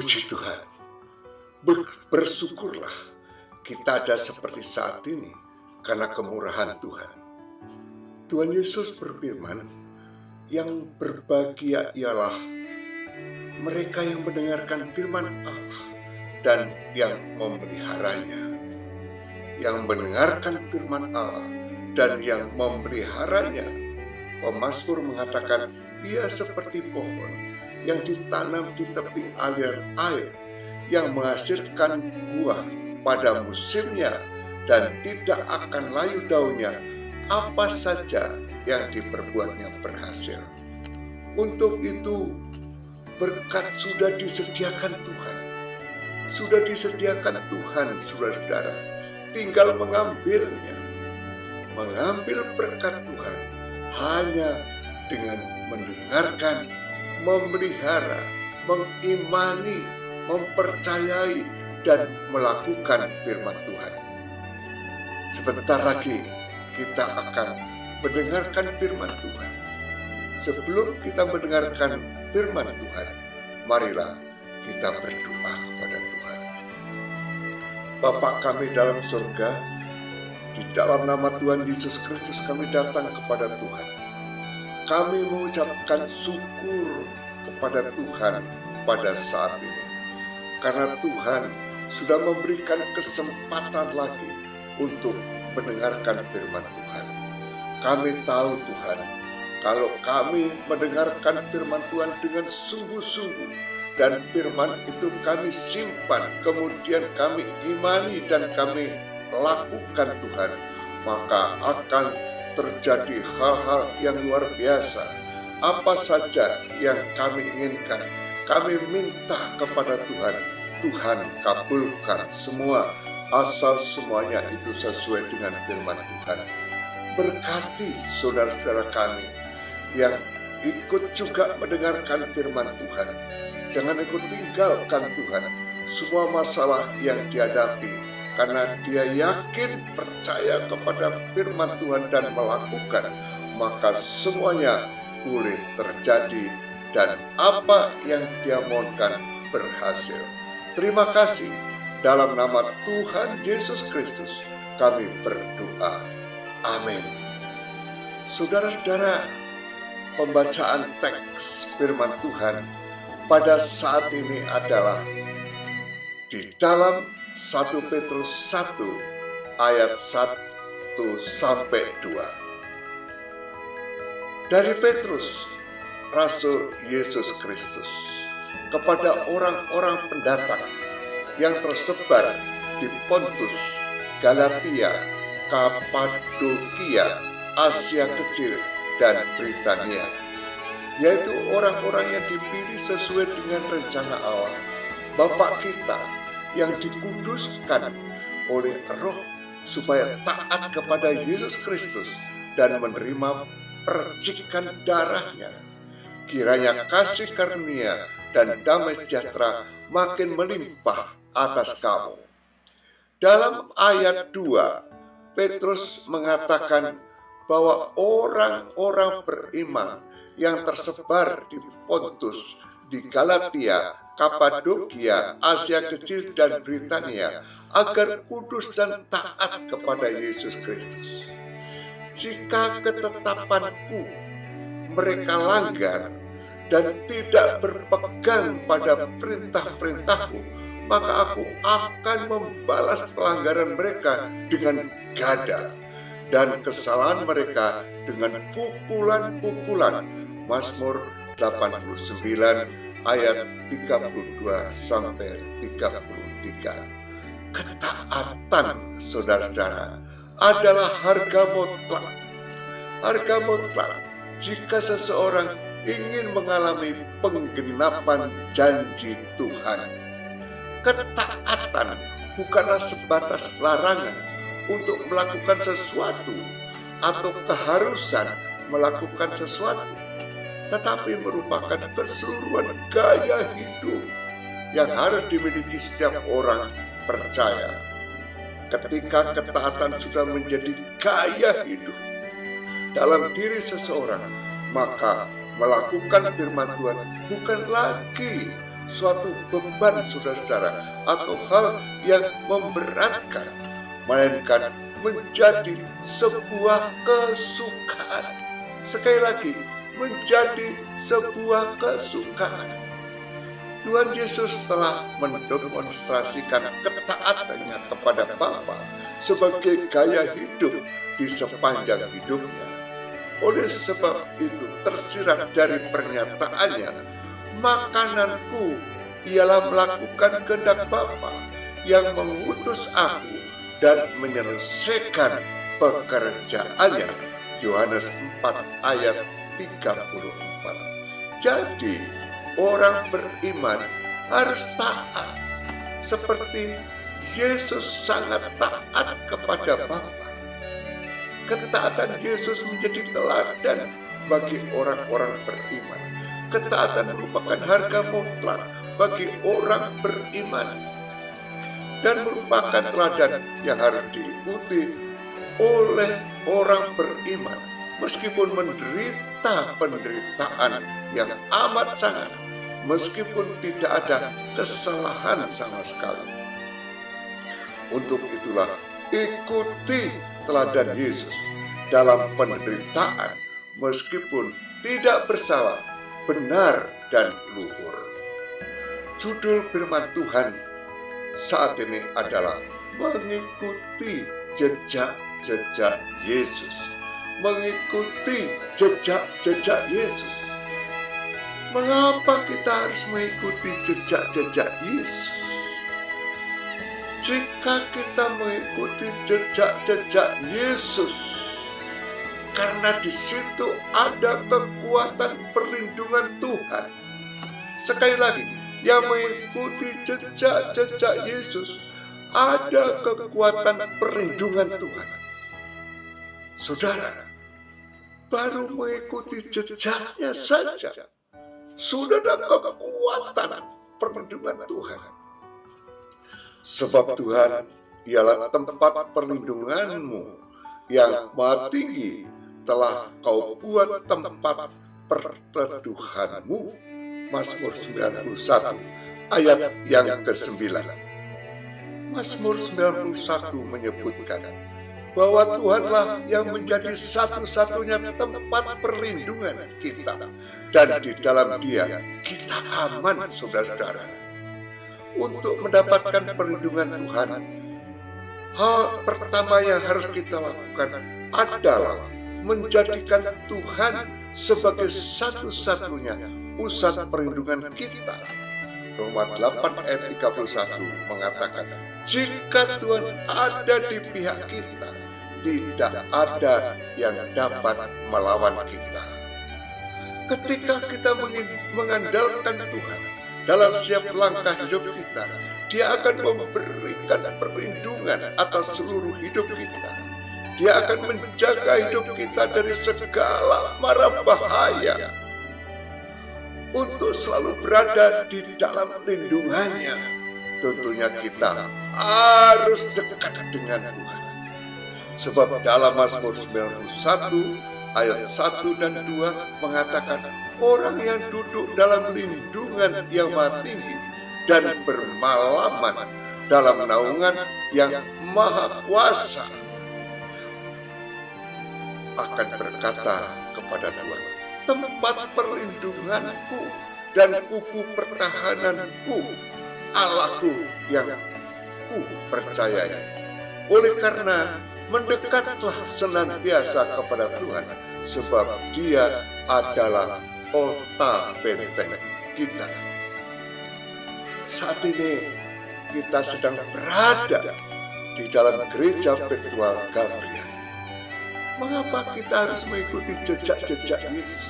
Puji Tuhan, bersyukurlah kita ada seperti saat ini karena kemurahan Tuhan. Tuhan Yesus berfirman, yang berbahagia ialah mereka yang mendengarkan firman Allah dan yang memeliharanya. Yang mendengarkan firman Allah dan yang memeliharanya. Pemazmur mengatakan, dia seperti pohon yang ditanam di tepi aliran air, yang menghasilkan buah pada musimnya dan tidak akan layu daunnya, apa saja yang diperbuatnya berhasil. Untuk itu berkat sudah disediakan Tuhan. Sudah disediakan Tuhan, saudara-saudara. Tinggal mengambilnya. Mengambil berkat Tuhan hanya dengan mendengarkan, memelihara, mengimani, mempercayai, dan melakukan firman Tuhan. Sebentar lagi kita akan mendengarkan firman Tuhan. Sebelum kita mendengarkan firman Tuhan, marilah kita berdoa kepada Tuhan. Bapa kami dalam surga, di dalam nama Tuhan Yesus Kristus kami datang kepada Tuhan. Kami mengucapkan syukur kepada Tuhan pada saat ini. Karena Tuhan sudah memberikan kesempatan lagi untuk mendengarkan firman Tuhan. Kami tahu Tuhan, kalau kami mendengarkan firman Tuhan dengan sungguh-sungguh, dan firman itu kami simpan, kemudian kami imani dan kami lakukan Tuhan, maka akan terjadi hal-hal yang luar biasa. Apa saja yang kami inginkan, kami minta kepada Tuhan. Tuhan kabulkan semua, asal semuanya itu sesuai dengan firman Tuhan. Berkati saudara-saudara kami yang ikut juga mendengarkan firman Tuhan. Jangan ikut tinggalkan Tuhan semua masalah yang dihadapi, karena dia yakin, percaya kepada firman Tuhan dan melakukan, maka semuanya boleh terjadi dan apa yang dia mohonkan berhasil. Terima kasih. Dalam nama Tuhan Yesus Kristus kami berdoa. Amin. Saudara-saudara, pembacaan teks firman Tuhan pada saat ini adalah di dalam 1 Petrus 1 ayat 1 sampai 2. Dari Petrus, Rasul Yesus Kristus, kepada orang-orang pendatang yang tersebar di Pontus, Galatia, Kapadokia, Asia Kecil, dan Britania, yaitu orang-orang yang dipilih sesuai dengan rencana Allah, Bapa kita, yang dikuduskan oleh Roh supaya taat kepada Yesus Kristus dan menerima percikan darahnya. Kiranya kasih karunia dan damai sejahtera makin melimpah atas kamu. Dalam ayat 2, Petrus mengatakan bahwa orang-orang beriman yang tersebar di Pontus, di Galatia, Kapadokia, Asia Kecil, dan Britania agar kudus dan taat kepada Yesus Kristus. Jika ketetapanku mereka langgar dan tidak berpegang pada perintah-perintahku, maka aku akan membalas pelanggaran mereka dengan gada dan kesalahan mereka dengan pukulan-pukulan. Mazmur 89 ayat 32 sampai 33. Ketaatan, saudara-saudara, adalah harga mutlak. Harga mutlak jika seseorang ingin mengalami penggenapan janji Tuhan. Ketaatan bukanlah sebatas larangan untuk melakukan sesuatu atau keharusan melakukan sesuatu, tetapi merupakan keseluruhan gaya hidup yang harus dimiliki setiap orang percaya. Ketika ketaatan sudah menjadi gaya hidup dalam diri seseorang, maka melakukan firman Tuhan bukan lagi suatu beban saudara-saudara atau hal yang memberatkan, melainkan menjadi sebuah kesukaan. Sekali lagi, menjadi sebuah kesukaan. Tuhan Yesus telah mendemonstrasikan ketaatannya kepada Bapa sebagai gaya hidup di sepanjang hidupnya. Oleh sebab itu tersirat dari pernyataannya, makananku ialah melakukan kehendak Bapa yang mengutus aku dan menyelesaikan pekerjaannya. Yohanes 4 ayat 34. Jadi orang beriman harus taat seperti Yesus sangat taat kepada Bapa. Ketaatan Yesus menjadi teladan bagi orang-orang beriman. Ketaatan merupakan harga mutlak bagi orang beriman dan merupakan teladan yang harus diikuti oleh orang beriman meskipun menderita penderitaan yang amat sangat, meskipun tidak ada kesalahan sama sekali. Untuk itulah ikuti teladan Yesus dalam penderitaan meskipun tidak bersalah, benar dan luhur. Judul firman Tuhan saat ini adalah mengikuti jejak-jejak Yesus. Mengikuti jejak-jejak Yesus. Mengapa kita harus mengikuti jejak-jejak Yesus? Jika kita mengikuti jejak-jejak Yesus, karena di situ ada kekuatan perlindungan Tuhan. Sekali lagi, yang mengikuti jejak-jejak Yesus, ada kekuatan perlindungan Tuhan. Saudara, baru mengikuti jejaknya saja, sudah ada kekuatan perlindungan Tuhan. Sebab Tuhan ialah tempat perlindunganmu yang maha tinggi, telah kau buat tempat perteduhanmu. Mazmur 91 ayat yang ke-9. Mazmur 91 menyebutkan bahwa Tuhanlah yang menjadi satu-satunya tempat perlindungan kita, dan di dalam Dia kita aman, saudara-saudara. Untuk mendapatkan perlindungan Tuhan, hal pertama yang harus kita lakukan adalah menjadikan Tuhan sebagai satu-satunya pusat perlindungan kita. Roma 8 ayat 31 mengatakan, jika Tuhan ada di pihak kita, tidak ada yang dapat melawan kita. Ketika kita mengandalkan Tuhan dalam setiap langkah hidup kita, Dia akan memberikan perlindungan atas seluruh hidup kita. Dia akan menjaga hidup kita dari segala mara bahaya, untuk selalu berada di dalam lindungannya. Tentunya kita harus dekat dengan Tuhan. Sebab dalam Mazmur 91 ayat 1 dan 2 mengatakan, orang yang duduk dalam lindungan yang maha tinggi dan bermalaman dalam naungan yang maha kuasa akan berkata kepada Tuhan, tempat perlindunganku dan kuku pertahananku, Allahku yang ku percayai. Oleh karena mendekatlah senantiasa kepada Tuhan, sebab Dia adalah kota benteng kita. Saat ini kita sedang berada di dalam gereja virtual Gabriel. Mengapa kita harus mengikuti jejak-jejak Yesus?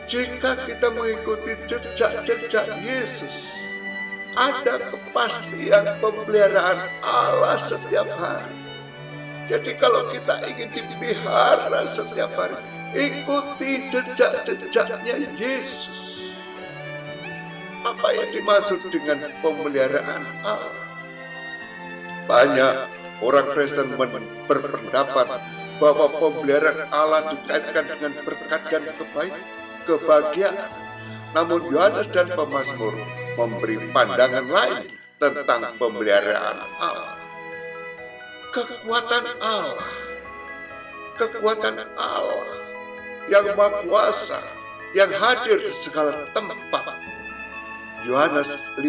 Jika kita mengikuti jejak-jejak Yesus, ada kepastian pemeliharaan Allah setiap hari. Jadi kalau kita ingin dipelihara setiap hari, ikuti jejak-jejaknya Yesus. Apa yang dimaksud dengan pemeliharaan Allah? Banyak orang Kristen berpendapat bahwa pemeliharaan Allah dikaitkan dengan berkat dan kebahagiaan. Namun Yohanes dan pemazmur memberi pandangan lain tentang pemeliharaan Allah. Kekuatan Allah yang Maha Kuasa, yang hadir di segala tempat. Yohanes 5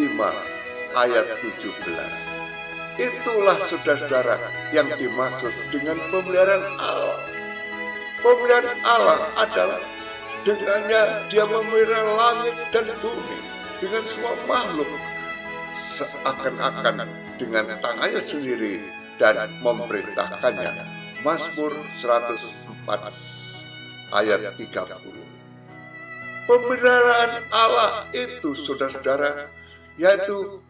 ayat 17. Itulah saudara-saudara yang dimaksud dengan pemeliharaan Allah. Pemeliharaan Allah adalah dengannya dia memelihara langit dan bumi dengan semua makhluk seakan-akan dengan tangannya sendiri dan memerintahkannya. Mazmur 104 ayat 30. Pemeliharaan Allah itu saudara-saudara yaitu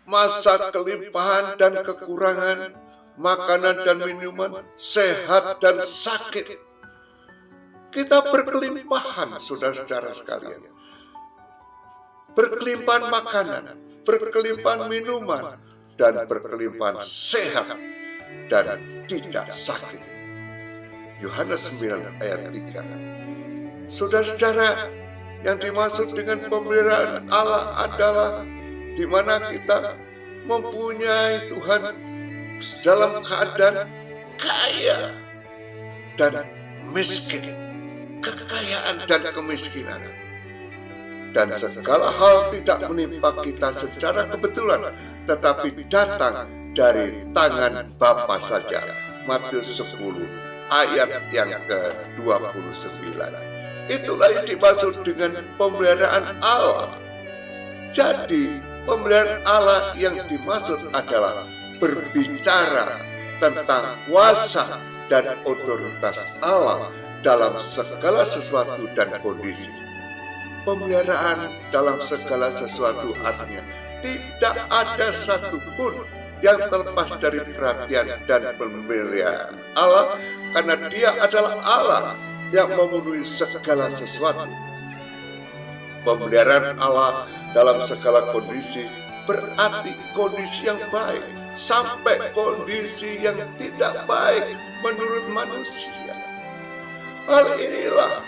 masa kelimpahan dan kekurangan, makanan dan minuman, sehat dan sakit. Kita berkelimpahan saudara-saudara sekalian. Berkelimpahan makanan, berkelimpahan minuman, dan berkelimpahan sehat dan tidak sakit. Yohanes 9 ayat 3. Saudara-saudara, yang dimaksud dengan pemeliharaan Allah adalah di mana kita mempunyai Tuhan dalam keadaan kaya dan miskin, kekayaan dan kemiskinan. Dan segala hal tidak menimpa kita secara kebetulan, tetapi datang dari tangan Bapa saja. Matius 10 ayat yang ke-29. Itulah yang dimaksud dengan pemeliharaan Allah. Jadi, pemeliharaan Allah yang dimaksud adalah berbicara tentang kuasa dan otoritas Allah dalam segala sesuatu dan kondisi. Pemeliharaan dalam segala sesuatu artinya tidak ada satupun yang terlepas dari perhatian dan pemeliharaan Allah, karena Dia adalah Allah yang memenuhi segala sesuatu. Pemeliharaan Allah dalam segala kondisi berarti kondisi yang baik sampai kondisi yang tidak baik menurut manusia. Hal inilah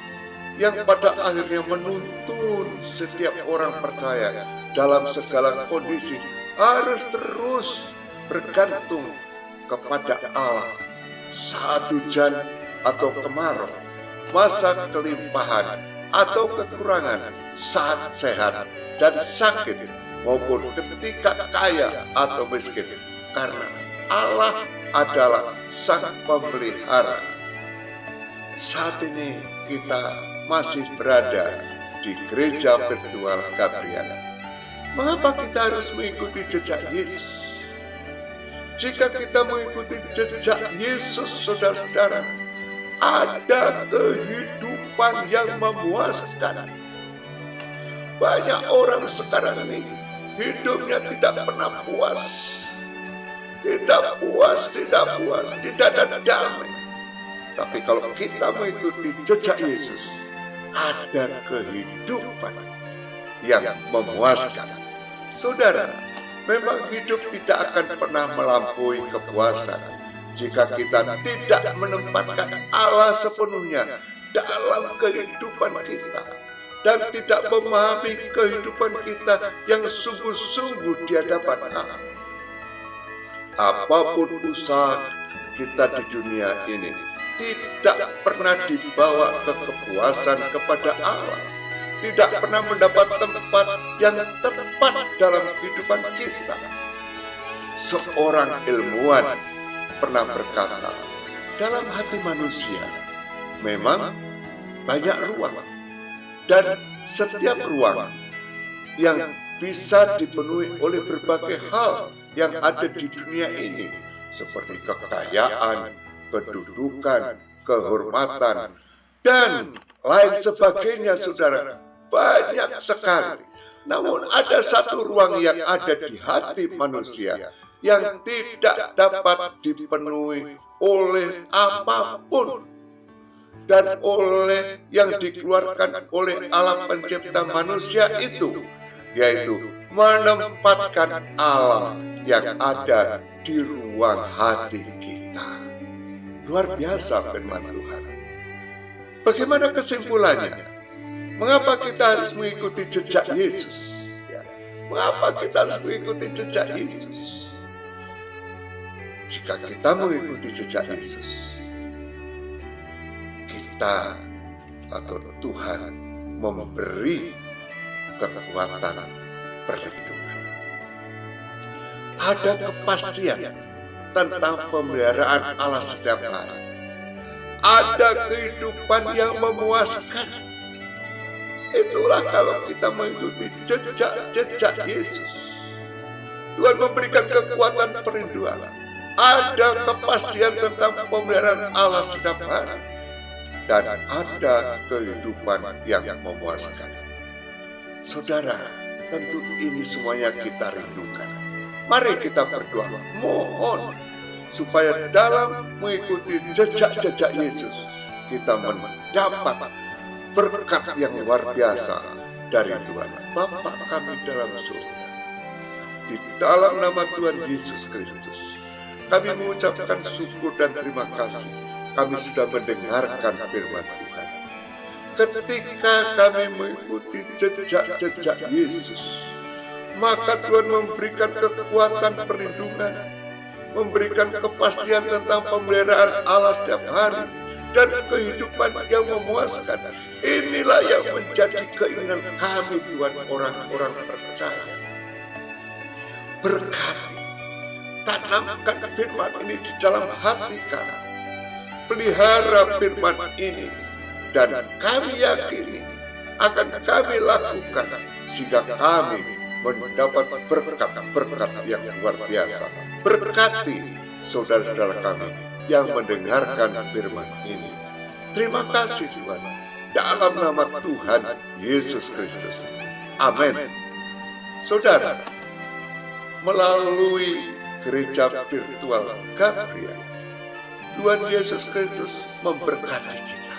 yang pada akhirnya menuntun setiap orang percaya dalam segala kondisi harus terus bergantung kepada Allah. Saat hujan atau kemarau, masa kelimpahan atau kekurangan, saat sehat dan sakit, maupun ketika kaya atau miskin, karena Allah adalah Sang Pemelihara. Saat ini kita masih berada di gereja virtual Gabriel. Mengapa kita harus mengikuti jejak Yesus? Jika kita mengikuti jejak Yesus, saudara-saudara, ada kehidupan yang memuaskan. Banyak orang sekarang ini hidupnya tidak pernah puas. Tidak ada damai. Tapi kalau kita mengikuti jejak Yesus, ada kehidupan yang memuaskan. Saudara, memang hidup tidak akan pernah melampaui kepuasan jika kita tidak menempatkan Allah sepenuhnya dalam kehidupan kita dan tidak memahami kehidupan kita yang sungguh-sungguh di hadapan Allah. Apapun usaha kita di dunia ini tidak pernah dibawa ke kepuasan kepada Allah, tidak pernah mendapat tempat yang tepat dalam kehidupan kita. Seorang ilmuwan pernah berkata, dalam hati manusia memang banyak ruang, dan setiap ruang yang bisa dipenuhi oleh berbagai hal yang ada di dunia ini, seperti kekayaan, kedudukan, kehormatan, dan lain sebagainya, saudara. Banyak sekali. Namun ada satu ruang yang ada di hati manusia yang tidak dapat dipenuhi oleh apapun dan oleh yang dikeluarkan oleh Allah pencipta manusia itu, yaitu menempatkan Allah yang ada di ruang hati kita. Luar biasa firman Tuhan. Bagaimana kesimpulannya? Mengapa kita harus mengikuti jejak Yesus? Ya. Mengapa kita harus mengikuti jejak Yesus? Jika kita mengikuti jejak Yesus, kita atau Tuhan memberi kekuatan perlindungan. Ada kepastian tentang pemeliharaan Allah setiap hari. Ada kehidupan yang memuaskan. Itulah kalau kita mengikuti jejak Yesus. Tuhan memberikan kekuatan perlindungan. Ada kepastian tentang pemeliharaan Allah setiap hari. Dan ada kehidupan yang memuaskan. Saudara, tentu ini semuanya kita rindukan. Mari kita berdoa, mohon supaya dalam mengikuti jejak-jejak Yesus, kita mendapat berkat yang luar biasa dari Tuhan. Bapa kami dalam surga, di dalam nama Tuhan Yesus Kristus, kami mengucapkan syukur dan terima kasih. Kami sudah mendengarkan firman Tuhan. Ketika kami mengikuti jejak-jejak Yesus, maka Tuhan memberikan kekuatan perlindungan, memberikan kepastian tentang pemeliharaan Allah setiap hari, dan kehidupan yang memuaskan. Inilah yang menjadi keinginan kami, Tuhan, orang-orang percaya. Berkati, tanamkan firman ini di dalam hati kami. Pelihara firman ini, dan kami yakini akan kami lakukan sehingga kami mendapat berkat-berkat yang luar biasa. Berkati saudara-saudara kami yang mendengarkan firman ini. Terima kasih Tuhan, dalam nama Tuhan Yesus Kristus. Amin. Saudara, melalui gereja virtual Gabriel, Tuhan Yesus Kristus memberkati kita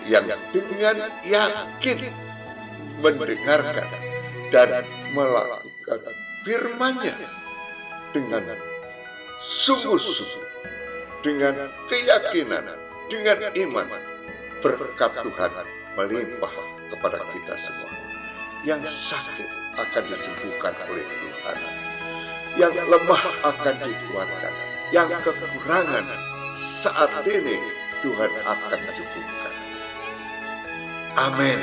yang dengan yakin mendengarkan dan melakukan firman-Nya dengan sungguh-sungguh, dengan keyakinan, dengan iman. Berkat Tuhan melimpah kepada kita semua. Yang sakit akan disembuhkan oleh Tuhan, yang lemah akan dikuatkan, yang kekurangan saat ini Tuhan akan cukupkan. Amin.